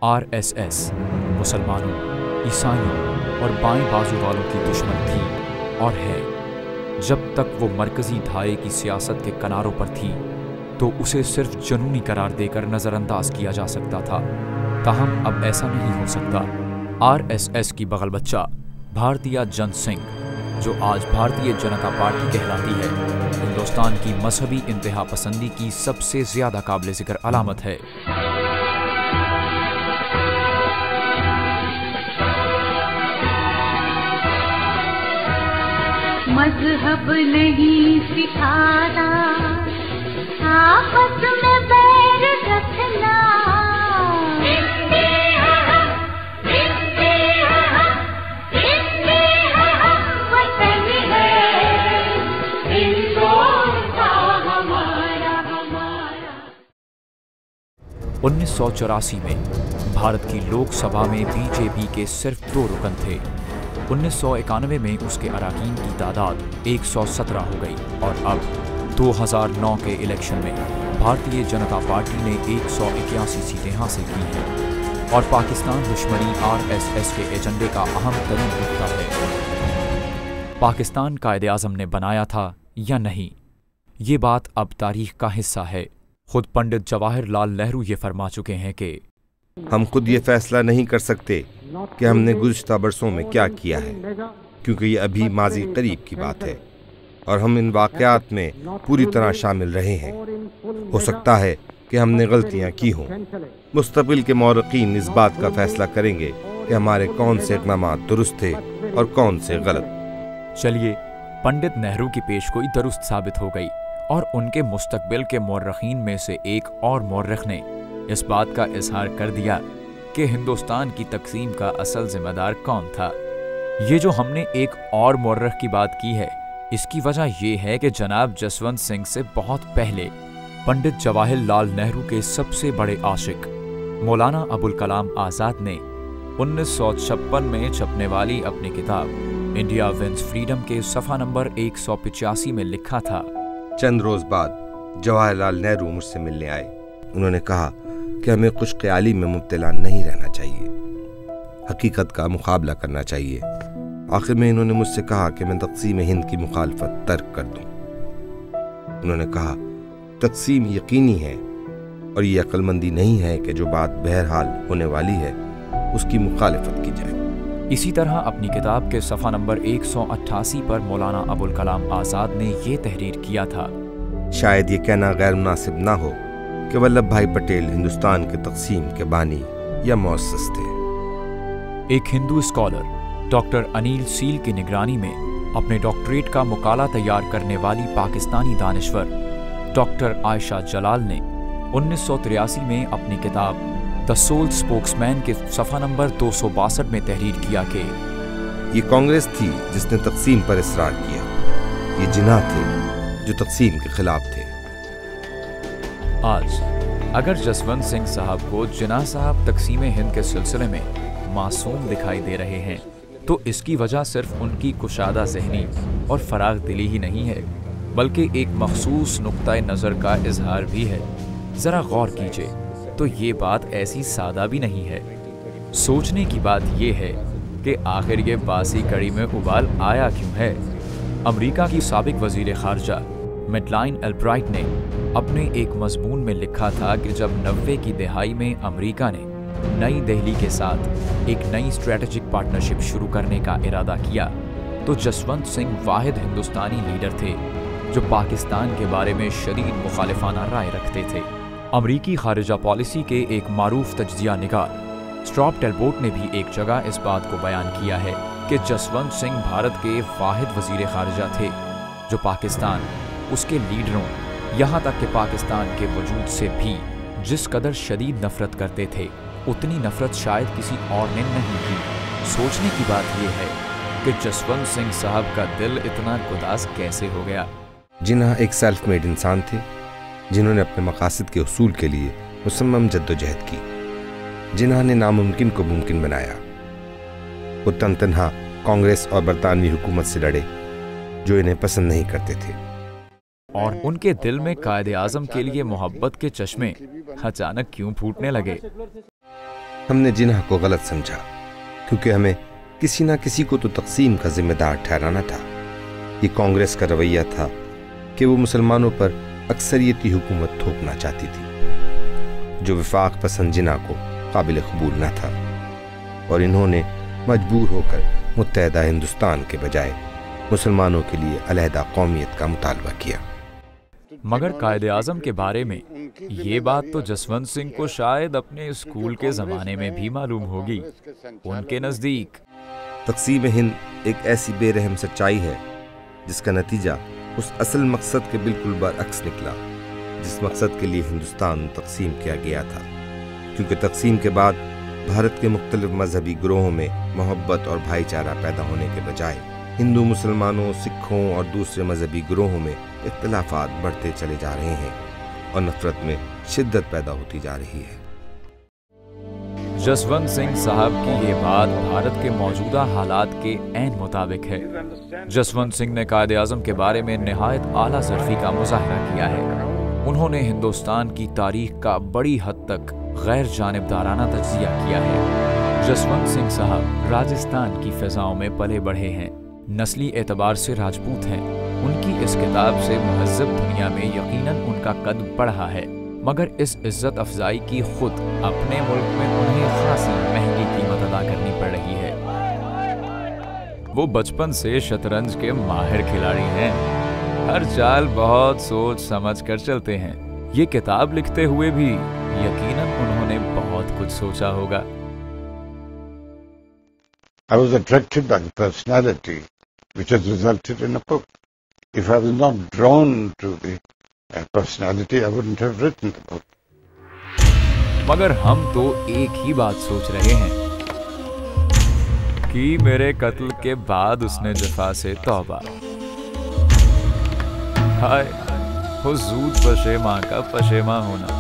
RSS मुसलमानों, ईसाइयों और बाएं बाजू वालों की दुश्मन थी और है। जब तक वो मरकजी धारे की सियासत के किनारों पर थी तो उसे सिर्फ जुनूनी करार देकर नज़रअंदाज किया जा सकता था। ताहम अब ऐसा नहीं हो सकता। RSS की बगल बच्चा भारतीय जन संघ, जो आज भारतीय जनता पार्टी कहलाती है, हिंदुस्तान की मजहबी इंतहा पसंदी की सबसे ज्यादा काबिल जिक्र अलामत है। मजहब नहीं सिखाता आपस में बैर रखना, वतन है हिंदुस्तान हमारा हमारा। 1984 में भारत की लोकसभा में बीजेपी के सिर्फ 2 रुकन थे। 1991 में उसके अराकीन की तादाद 117 हो गई और अब 2009 के इलेक्शन में भारतीय जनता पार्टी ने 181 सीटें हासिल की हैं और पाकिस्तान दुश्मनी RSS के एजेंडे का अहम तरीन नुक्ता है। पाकिस्तान कायदे-आज़म ने बनाया था या नहीं, ये बात अब तारीख का हिस्सा है। खुद पंडित जवाहरलाल नेहरू ये फरमा चुके हैं कि हम खुद ये फैसला नहीं कर सकते कि हमने गुज़श्ता बरसों में क्या किया है, क्योंकि ये अभी माजी करीब की बात है और हम इन वाक़यात में पूरी तरह शामिल रहे हैं। हो सकता है कि हमने गलतियां की हों। मुस्तक़बिल के मौरक़ीन इस बात का फैसला करेंगे कि हमारे कौन से इक़दामात दुरुस्त थे और कौन से गलत। चलिए, पंडित नेहरू की पेशगोई दुरुस्त साबित हो गई और उनके मुस्तक़बिल के मौरख़ीन में से एक और मौरख़ ने इस बात का इजहार कर दिया कि हिंदुस्तान की तक़सीम का असल ज़िम्मेदार कौन था। ये जो हमने एक और मौरख़ की बात की है, इसकी वजह यह है कि जनाब जसवंत सिंह से बहुत पहले पंडित जवाहरलाल नेहरू के सबसे बड़े आशिक मौलाना अबुल कलाम आज़ाद ने 1956 में छपने वाली अपनी किताब इंडिया विंस फ्रीडम के सफ़ा नंबर 185 में लिखा था। चंद रोज़ बाद जवाहरलाल नेहरू मुझसे मिलने आए। उन्होंने कहा कि हमें खुश ख्याली में मुब्तला नहीं रहना चाहिए, हकीकत का मुकाबला करना चाहिए। आखिर में इन्होंने मुझसे कहा कि मैं तक़सीम हिंद की मुखालफत तर्क कर दूं। उन्होंने कहा, तक़सीम यकीनी है और ये अक्लमंदी नहीं है कि जो बात बहरहाल होने वाली है उसकी मुखालफत की जाए। इसी तरह अपनी किताब के सफ़ा नंबर 188 पर मौलाना अबुल कलाम आज़ाद ने ये तहरीर किया था। शायद ये कहना गैर मुनासिब ना हो कि वल्लभ भाई पटेल हिंदुस्तान के तक़सीम के बानी या मुअस्सिस थे। एक Hindu scholar doctor Anil seal की निगरानी में अपने डॉक्टरेट का मुकाला तैयार करने वाली पाकिस्तानी दानिश्वर डॉक्टर आयशा जलाल ने 1983 में अपनी किताब द सोल स्पोक्समैन के सफ़ा नंबर 262 में तहरीर किया कि ये कांग्रेस थी जिसने तक़सीम पर इसरार किया, ये जिन्ना थे जो तक़सीम के खिलाफ थे। आज अगर जसवंत सिंह साहब को जिन्ना साहब तक़सीम हिंद के सिलसिले में मासूम दिखाई दे रहे हैं तो इसकी वजह सिर्फ उनकी कुशादा ज़हनी और फराग दिली ही नहीं है, बल्कि एक मखसूस नुक्ता नज़र का इजहार भी है। ज़रा गौर कीजिए तो ये बात ऐसी सादा भी नहीं है। सोचने की बात यह है कि आखिर ये बासी कड़ी में उबाल आया क्यों है। अमरीका की साबिक वज़ीर ख़ारजा मैडलाइन अल्ब्राइट ने अपने एक मज़मून में लिखा था कि जब 90 की दहाई में अमरीका ने नई दिल्ली के साथ एक नई स्ट्रेटेजिक पार्टनरशिप शुरू करने का इरादा किया तो जसवंत सिंह वाहिद हिंदुस्तानी लीडर थे जो पाकिस्तान के बारे में शदीद मुखालिफाना राय रखते थे। अमरीकी खारिजा पॉलिसी के एक मारूफ तज्जिया निगार स्ट्रॉप टेलबोट ने भी एक जगह इस बात को बयान किया है कि जसवंत सिंह भारत के वाहिद वज़ीर खारिजा थे जो पाकिस्तान, उसके लीडरों, यहाँ तक कि पाकिस्तान के वजूद से भी जिस कदर शदीद नफरत करते थे उतनी नफरत शायद किसी और ने नहीं की। सोचने की बात यह है कि जसवंत सिंह साहब का दिल इतना गुदास कैसे हो गया। जिन्ना एक सेल्फ मेड इंसान थे जिन्होंने अपने मकासद के उसूल के लिए मुसम्मम जद्दोजहद की। जिन्ना ने नामुमकिन को मुमकिन बनाया। वो तनहा कांग्रेस और बरतानवी हुकूमत से लड़े जो इन्हें पसंद नहीं करते थे। और उनके दिल में कायदे आज़म के लिए मोहब्बत के चश्मे अचानक क्यों फूटने लगे? हमने जिन्ना को गलत समझा, क्योंकि हमें किसी ना किसी को तो तकसीम का जिम्मेदार ठहराना था। ये कांग्रेस का रवैया था कि वो मुसलमानों पर अक्सरियती हुकूमत थोपना चाहती थी, जो विफाक पसंद जिन्ना को काबिल कबूल न था, और इन्होंने मजबूर होकर मुत्तहदा हिंदुस्तान के बजाय मुसलमानों के लिए अलहदा कौमियत का मुतालबा किया। मगर कायदे आज़म के बारे में ये बात तो जसवंत सिंह को शायद अपने स्कूल के ज़माने में भी मालूम होगी। उनके नज़दीक तक़सीम हिंद एक ऐसी बेरहम सच्चाई है जिसका नतीजा उस असल मकसद के बिल्कुल बरअक्स निकला जिस मकसद के लिए हिंदुस्तान तक़सीम किया गया था, क्योंकि तक़सीम के बाद भारत के मुख्तलिफ मजहबी ग्रोहों में मोहब्बत और भाईचारा पैदा होने के बजाय हिंदू मुसलमानों, सिखों और दूसरे मजहबी ग्रोहों में इख्तिलाफात बढ़ते चले जा रहे हैं और नफरत में शिद्दत पैदा होती जा रही है। जसवंत सिंह साहब की ये बात भारत के मौजूदा हालात के ऐन मुताबिक है। जसवंत सिंह ने कायदे आज़म के बारे में निहायत आला ज़र्फ़ी का मुज़ाहरा किया है। उन्होंने हिंदुस्तान की तारीख का बड़ी हद तक गैर जानिबदाराना तज्ज़िया किया है। जसवंत सिंह साहब राजस्थान की फ़िज़ाओं में पले बढ़े हैं, नस्ली एतबार से राजपूत हैं। उनकी इस किताब से मुहज़्ज़ब दुनिया में यकीनन उनका कद बढ़ा है, मगर इस इज़्ज़त अफजाई की खुद अपने मुल्क में उन्हें खासी महंगी कीमत अदा करनी पड़ रही है। वो बचपन से शतरंज के माहिर खिलाड़ी हैं, हर चाल बहुत सोच समझ कर चलते हैं। ये किताब लिखते हुए भी यकीनन उन्होंने बहुत कुछ सोचा होगा। I was attracted by the personality which has resulted in a book. If I was not drawn to the personality, I wouldn't have written the book. मगर हम तो एक ही बात सोच रहे हैं कि मेरे कत्ल के बाद उसने जफा से तौबा। हाय हुजूर पशेमा का पशेमा होना।